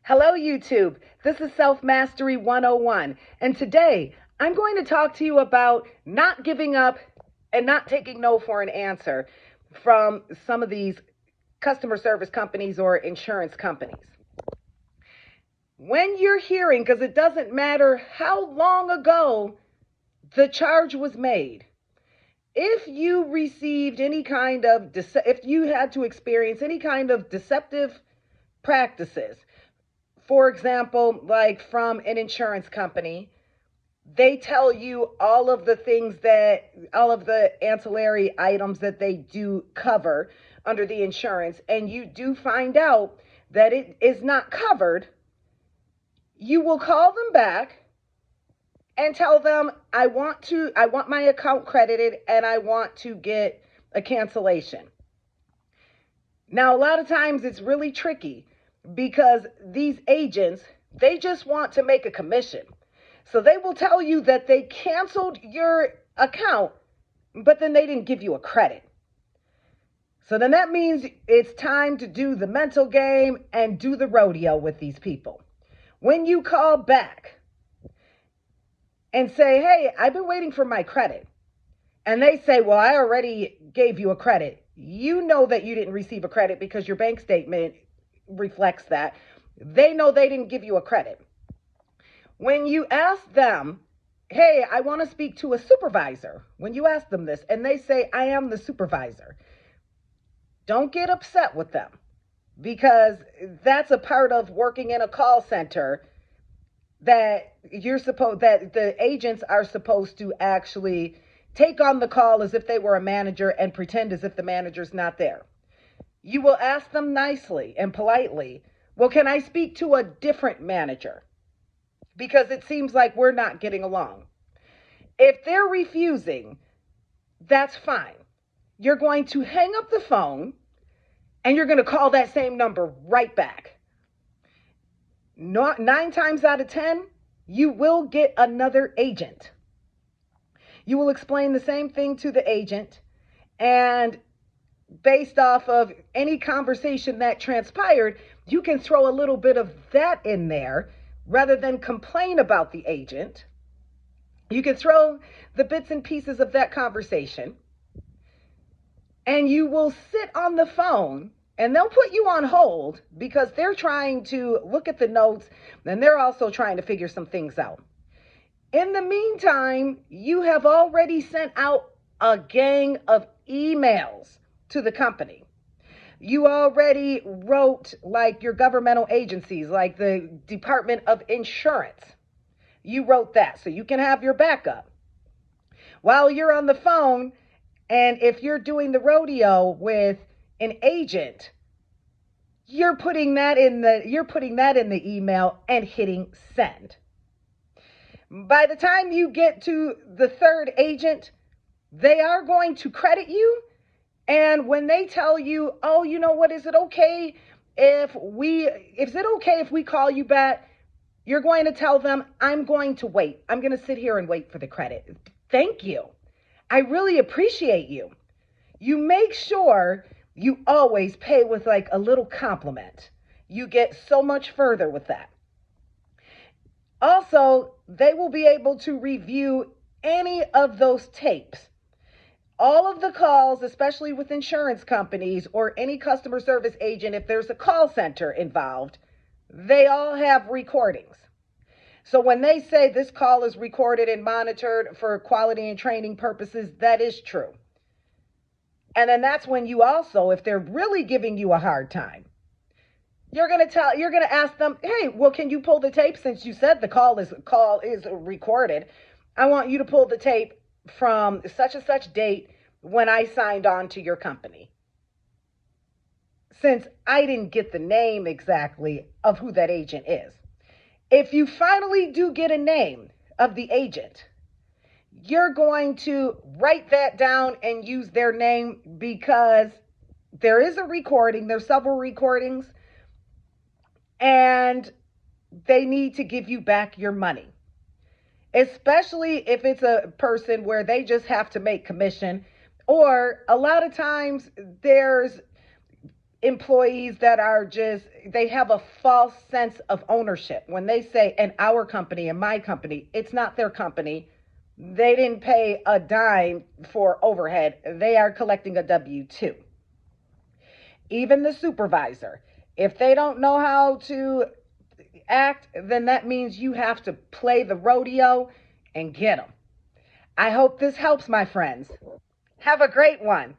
Hello, YouTube. This is Self Mastery 101. And today I'm going to talk to you about not giving up and not taking no for an answer from some of these customer service companies or insurance companies. When you're hearing, because it doesn't matter how long ago the charge was made, if you received any kind of, if you had to experience any kind of deceptive practices, for example, like from an insurance company, they tell you all of the things all of the ancillary items that they do cover under the insurance, and you do find out that it is not covered. You will call them back and tell them, I want my account credited and I want to get a cancellation. Now, a lot of times it's really tricky because these agents, they just want to make a commission. So they will tell you that they canceled your account, but then they didn't give you a credit. So then that means it's time to do the mental game and do the rodeo with these people. When you call back and say, hey, I've been waiting for my credit, and they say, well, I already gave you a credit. You know that you didn't receive a credit because your bank statement reflects that. They know they didn't give you a credit. When you ask them, hey, I want to speak to a supervisor, when you ask them this and they say, I am the supervisor, don't get upset with them, because that's a part of working in a call center, that the agents are supposed to actually take on the call as if they were a manager and pretend as if the manager's not there. You will ask them nicely and politely, well, can I speak to a different manager? Because it seems like we're not getting along. If they're refusing, that's fine. You're going to hang up the phone and you're going to call that same number right back. 9 times out of 10, you will get another agent. You will explain the same thing to the agent, and based off of any conversation that transpired, you can throw a little bit of that in there rather than complain about the agent. You can throw the bits and pieces of that conversation, and you will sit on the phone, and they'll put you on hold because they're trying to look at the notes, and they're also trying to figure some things out. In the meantime, you have already sent out a gang of emails to the company. You already wrote, like, your governmental agencies, like the Department of Insurance. You wrote that so you can have your backup. While you're on the phone, and if you're doing the rodeo with an agent, you're putting that in the email and hitting send. By the time you get to the third agent, they are going to credit you. And when they tell you, oh, you know what, is it okay if we call you back? You're going to tell them, I'm going to wait. I'm going to sit here and wait for the credit. Thank you. I really appreciate you. You make sure you always pay with like a little compliment. You get so much further with that. Also, they will be able to review any of those tapes. All of the calls, especially with insurance companies or any customer service agent, if there's a call center involved, they all have recordings. So when they say this call is recorded and monitored for quality and training purposes, that is true. And then that's when you also, if they're really giving you a hard time, you're going to ask them, hey, well, can you pull the tape? Since you said the call is recorded, I want you to pull the tape from such and such date when I signed on to your company. Since I didn't get the name exactly of who that agent is. If you finally do get a name of the agent, you're going to write that down and use their name, because there is a recording, there's several recordings, and they need to give you back your money. Especially if it's a person where they just have to make commission, or a lot of times there's employees that are just, they have a false sense of ownership. When they say, "and our company and my company," it's not their company. They didn't pay a dime for overhead. They are collecting a W-2. Even the supervisor, if they don't know how to act, then that means you have to play the rodeo and get them. I hope this helps, my friends. Have a great one.